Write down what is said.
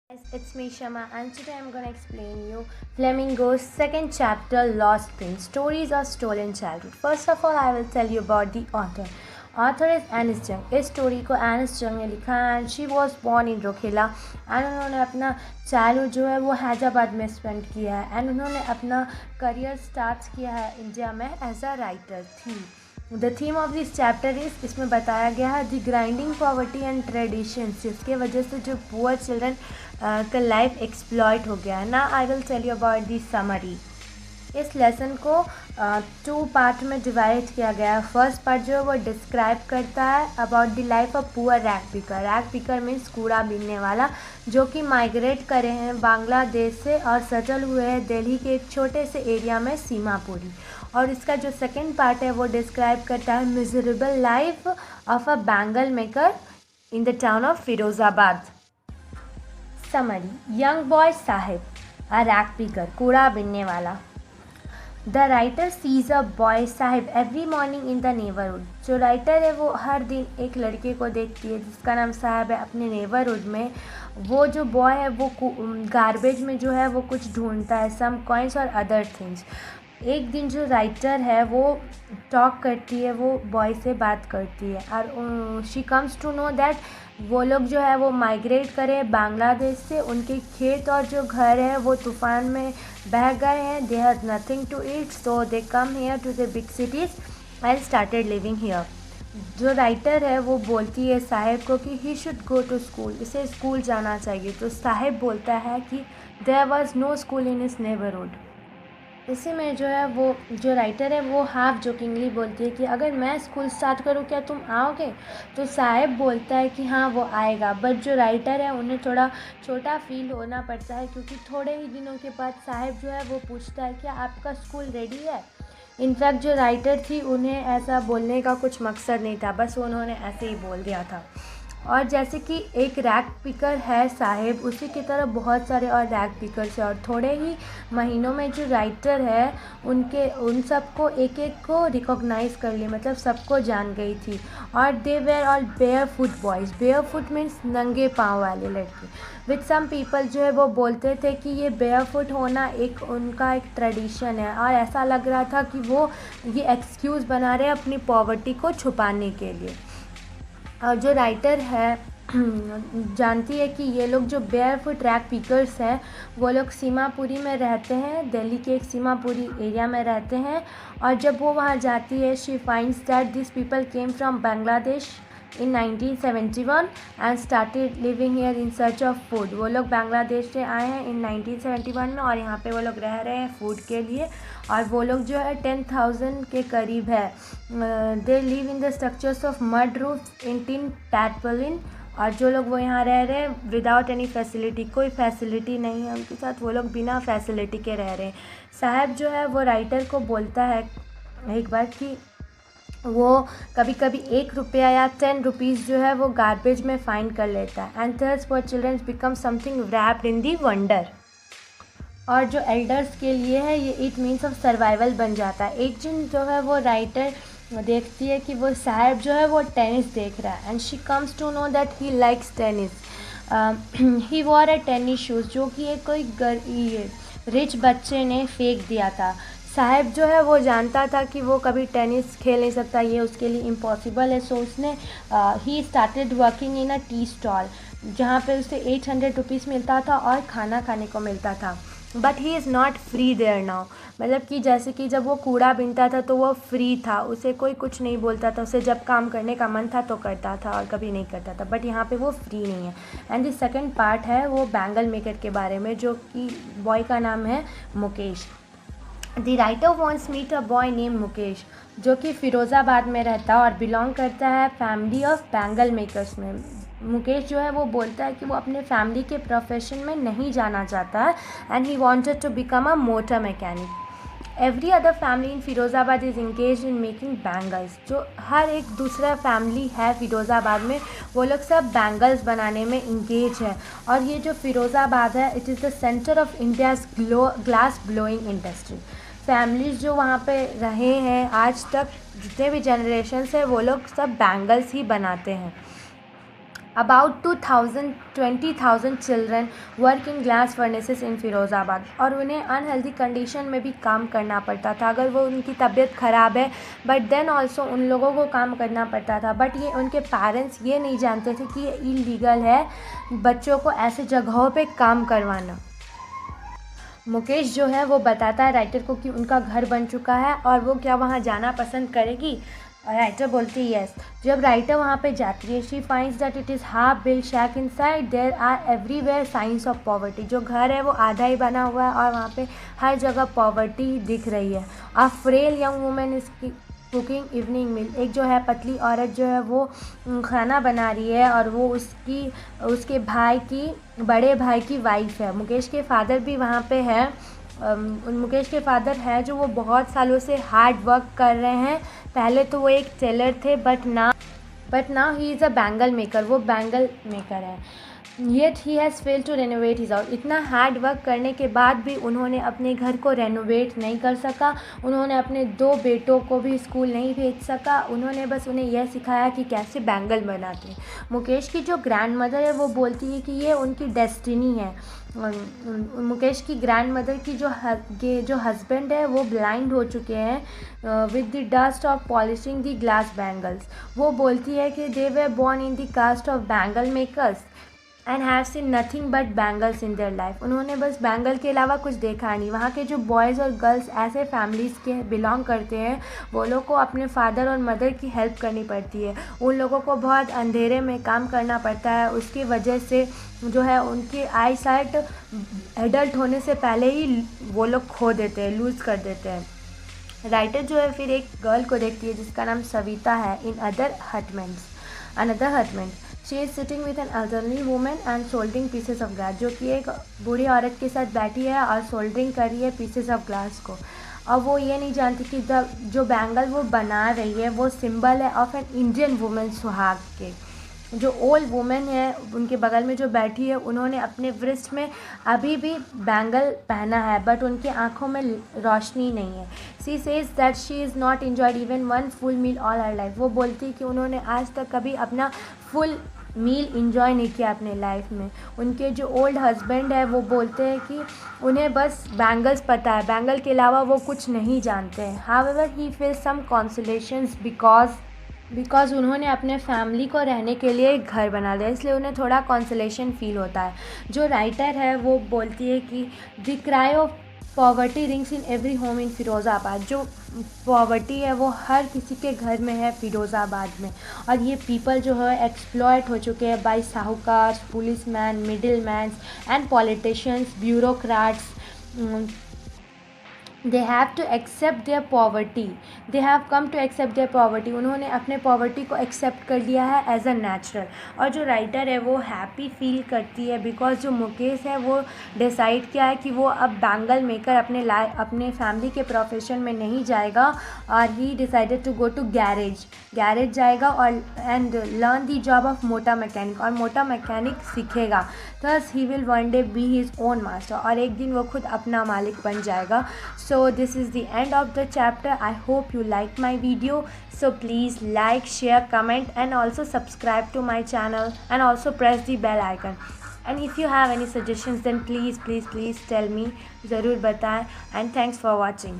Guys, it's me Shama and today I'm gonna explain you Flamingo's second chapter Lost Prince Stories of Stolen Childhood. First of all, I will tell you about the author. Author is Anis Jung. इस story को एनिस जंग ने लिखा है and she was born in रोकेला and उन्होंने अपना childhood जो है वो हैदराबाद में स्पेंड किया है एंड उन्होंने अपना करियर स्टार्ट किया है इंडिया में एज अ राइटर थी. The theme of this chapter is इसमें बताया गया है the grinding poverty and traditions जिसके वजह से जो पुअर चिल्ड्रन का लाइफ एक्सप्लॉइट हो गया है ना. I will tell you about the summary. इस लेसन को 2 पार्ट में डिवाइड किया गया है. फर्स्ट पार्ट जो है वो डिस्क्राइब करता है about the life of poor rag picker. Rag picker means कूड़ा बीनने वाला जो कि माइग्रेट करे हैं बांग्लादेश से और सेटल हुए हैं दिल्ली के एक छोटे से एरिया में सीमापुरी. और इसका जो सेकेंड पार्ट है वो डिस्क्राइब करता है miserable life of a bangle maker in the town of Firozabad. Summary. Young boy Sahib a rag picker कूड़ा बीनने वाला. The writer sees a boy Sahib every morning in the neighbourhood. जो राइटर है वो हर दिन एक लड़के को देखती है जिसका नाम साहिब है अपने नेबरहुड में. वो जो बॉय है वो गार्बेज में जो है वो कुछ ढूंढता है सम कॉइन्स और अदर थिंग्स. एक दिन जो राइटर है वो टॉक करती है, वो बॉय से बात करती है और she comes to know that वो लोग जो है वो माइग्रेट करें बांग्लादेश से. उनके खेत और जो घर है वो तूफ़ान में बह गए हैं. They have nothing to eat so they come here to the big cities and started living here. जो राइटर है वो बोलती है साहिब को कि he should go to school, इसे स्कूल जाना चाहिए. तो साहिब बोलता है कि there was no school in his neighbourhood. इसी में जो है वो जो राइटर है वो हाफ जोकिंगली बोलती है कि अगर मैं स्कूल स्टार्ट करूँ क्या तुम आओगे. तो साहिब बोलता है कि हाँ वो आएगा. बट जो राइटर है उन्हें थोड़ा छोटा फील होना पड़ता है क्योंकि थोड़े ही दिनों के बाद साहिब जो है वो पूछता है क्या आपका स्कूल रेडी है. इनफैक्ट जो राइटर थी उन्हें ऐसा बोलने का कुछ मकसद नहीं था, बस उन्होंने ऐसे ही बोल दिया था. और जैसे कि एक रैग पिकर है साहिब, उसी की तरह बहुत सारे और रैग पिकर्स हैं और थोड़े ही महीनों में जो राइटर है उन सबको एक एक को रिकॉग्नाइज़ कर लिया, मतलब सबको जान गई थी. और they were all bear foot boys. Bear foot means नंगे पाँव वाले लड़के. विथ सम पीपल जो है वो बोलते थे कि ये बेयर फुट होना एक उनका एक ट्रेडिशन है और ऐसा लग रहा था कि वो ये एक्सक्यूज़ बना रहे हैं अपनी पॉवर्टी को छुपाने के लिए. और जो राइटर है जानती है कि ये लोग जो बेयर फुट रैग पिकर्स हैं वो लोग सीमापुरी में रहते हैं, दिल्ली के एक सीमापुरी एरिया में रहते हैं. और जब वो वहाँ जाती है she finds that this people came from Bangladesh in 1971 and started living here in search of food. वो लोग बांग्लादेश से आए हैं इन 1971 में और यहाँ पे वो लोग रह रहे हैं फूड के लिए. और वो लोग जो है 10,000 के करीब है. They live in the structures of mud roof in tin tarpaulin. और जो लोग वो यहाँ रह रहे हैं विदाउट एनी फैसिलिटी, कोई फैसिलिटी नहीं है उनके साथ, वो लोग बिना फैसिलिटी के रह रहे हैं. साहब जो है वो राइटर को बोलता है एक बार कि वो कभी कभी 1 रुपया या 10 रुपीज़ जो है वो गार्बेज में फाइंड कर लेता है. And thus for children's become something wrapped in the wonder. और जो एल्डर्स के लिए है ये इट मीन्स ऑफ सर्वाइवल बन जाता है. एक दिन जो है वो राइटर देखती है कि वो साहब जो है वो टेनिस देख रहा है and she comes to know that he likes tennis. He wore a tennis shoes जो कि एक कोई रिच बच्चे ने फेंक दिया था. साहब जो है वो जानता था कि वो कभी टेनिस खेल नहीं सकता, ये उसके लिए इम्पॉसिबल है. सो उसने he started working in a tea stall जहाँ पे उसे 800 रुपीज़ मिलता था और खाना खाने को मिलता था. But he is not free there now. मतलब कि जैसे कि जब वो कूड़ा बीनता था तो वो फ्री था, उसे कोई कुछ नहीं बोलता था, उसे जब काम करने का मन था तो करता था और कभी नहीं करता था. बट यहाँ पे वो फ्री नहीं है. एंड द सेकंड पार्ट है वो बैंगल मेकर के बारे में जो कि बॉय का नाम है Mukesh. The writer wants meet a boy name Mukesh जो कि फ़िरोज़ाबाद में रहता है और बिलोंग करता है फैमिली ऑफ बैंगल मेकर्स में. मुकेश जो है वो बोलता है कि वो अपने फैमिली के प्रोफेशन में नहीं जाना चाहता है and he wanted to become a motor mechanic. Every other family in Firozabad is engage in making bangles. जो हर एक दूसरा फैमिली है फ़िरोज़ाबाद में वो लोग सब बैंगल्स बनाने में इंगेज है. और ये जो फ़िरोज़ाबाद है it is the centre of India's glass blowing industry. Families जो वहाँ पे रहे हैं आज तक जितने भी जनरेशन्स हैं वो लोग सब बैंगल्स ही बनाते हैं. About 20,000 children work in glass furnaces in Firozabad, और उन्हें अनहेल्दी कंडीशन में भी काम करना पड़ता था। अगर वो उनकी तबीयत ख़राब है बट देन ऑल्सो उन लोगों को काम करना पड़ता था। बट ये उनके पेरेंट्स ये नहीं जानते थे कि ये इलीगल है बच्चों को ऐसे जगहों पे काम करवाना। मुकेश जो है वो बताता है राइटर को कि उनका घर बन चुका है और वो क्या वहाँ जाना पसंद करेगी। राइटर बोलती है यस। जब राइटर वहाँ पे जाती है she finds that it is half build shack inside there are everywhere signs of poverty. जो घर है वो आधा ही बना हुआ है और वहाँ पे हर जगह पॉवर्टी दिख रही है। A frail young women is cooking evening meal. एक जो है पतली औरत जो है वो खाना बना रही है और वो उसके भाई की बड़े भाई की वाइफ है। मुकेश के फादर भी वहाँ पे है। मुकेश के फादर हैं जो वो बहुत सालों से हार्ड वर्क कर रहे हैं। पहले तो वो एक टेलर थे but now he is a bangle maker. वो बैंगल मेकर है। Yet he has fail to renovate his house. इतना हार्ड वर्क करने के बाद भी उन्होंने अपने घर को रेनोवेट नहीं कर सका। उन्होंने अपने 2 बेटों को भी स्कूल नहीं भेज सका। उन्होंने बस उन्हें यह सिखाया कि कैसे बैंगल बनाते हैं। मुकेश की जो ग्रैंड मदर है वो बोलती है कि ये उनकी डेस्टिनी है। मुकेश की ग्रैंड मदर की जो हस्बैंड है वो ब्लाइंड हो चुके हैं with the dust of polishing the glass bangles. वो बोलती है कि they were born in the caste of bangle makers and have seen nothing but bangles in their life. उन्होंने बस बैंगल के अलावा कुछ देखा नहीं। वहाँ के जो बॉयज़ और गर्ल्स ऐसे फैमिलीज़ के बिलोंग करते हैं वो लोग को अपने फादर और मदर की हेल्प करनी पड़ती है। उन लोगों को बहुत अंधेरे में काम करना पड़ता है। उसकी वजह से जो है उनकी आई साइट एडल्ट होने से पहले ही वो लोग खो देते हैं, लूज़ कर देते हैं। राइटर जो है फिर एक गर्ल को देखती है जिसका नाम सविता है in another hutment. She is sitting with an elderly women and soldering pieces of glass. जो कि एक बूढ़ी औरत के साथ बैठी है और सोल्डरिंग कर रही है पीसेस ऑफ ग्लास को। और वो ये नहीं जानती कि जो बैंगल वो बना रही है वो सिंबल है ऑफ एन इंडियन वुमेन सुहाग के। जो ओल्ड वुमेन है उनके बगल में जो बैठी है उन्होंने अपने व्रिस्ट में अभी भी बैंगल पहना है बट उनकी आंखों में रोशनी नहीं है। She says that she is not enjoyed even one full meal all her life. वो बोलती है कि उन्होंने आज तक कभी अपना फुल मील इंजॉय नहीं किया अपने लाइफ में। उनके जो ओल्ड हस्बैंड है वो बोलते हैं कि उन्हें बस बैंगल्स पता है, बैंगल के अलावा वो कुछ नहीं जानते हैं। However he feels some consolations because उन्होंने अपने फैमिली को रहने के लिए एक घर बना लिया, इसलिए उन्हें थोड़ा कंसोलेशन फील होता है। जो राइटर है वो बोलती है कि the cry of poverty rings in every home in Firozabad. जो पॉवर्टी है वो हर किसी के घर में है फ़िरोज़ाबाद में। और ये पीपल जो है एक्सप्लॉयट हो चुके हैं by sahukar, policeman, middle mans and politicians, bureaucrats. They have to accept their poverty. They have come to accept their poverty. उन्होंने अपने पॉवर्टी को एक्सेप्ट कर लिया है एज अ नेचुरल। और जो राइटर है वो हैप्पी फील करती है बिकॉज जो मुकेश है वो डिसाइड किया है कि वो अब बैंगल मेकर अपने फैमिली के प्रोफेशन में नहीं जाएगा और he decided to go to garage जाएगा और and learn the job of motor mechanic, और मोटा मैकेनिक सीखेगा। Thus he will one day be his own master, और एक दिन वो खुद अपना मालिक बन जाएगा। So this is the end of the chapter. I hope you liked my video. So please like, share, comment and also subscribe to my channel and also press the bell icon. And if you have any suggestions then please tell me. ज़रूर बताएं and thanks for watching.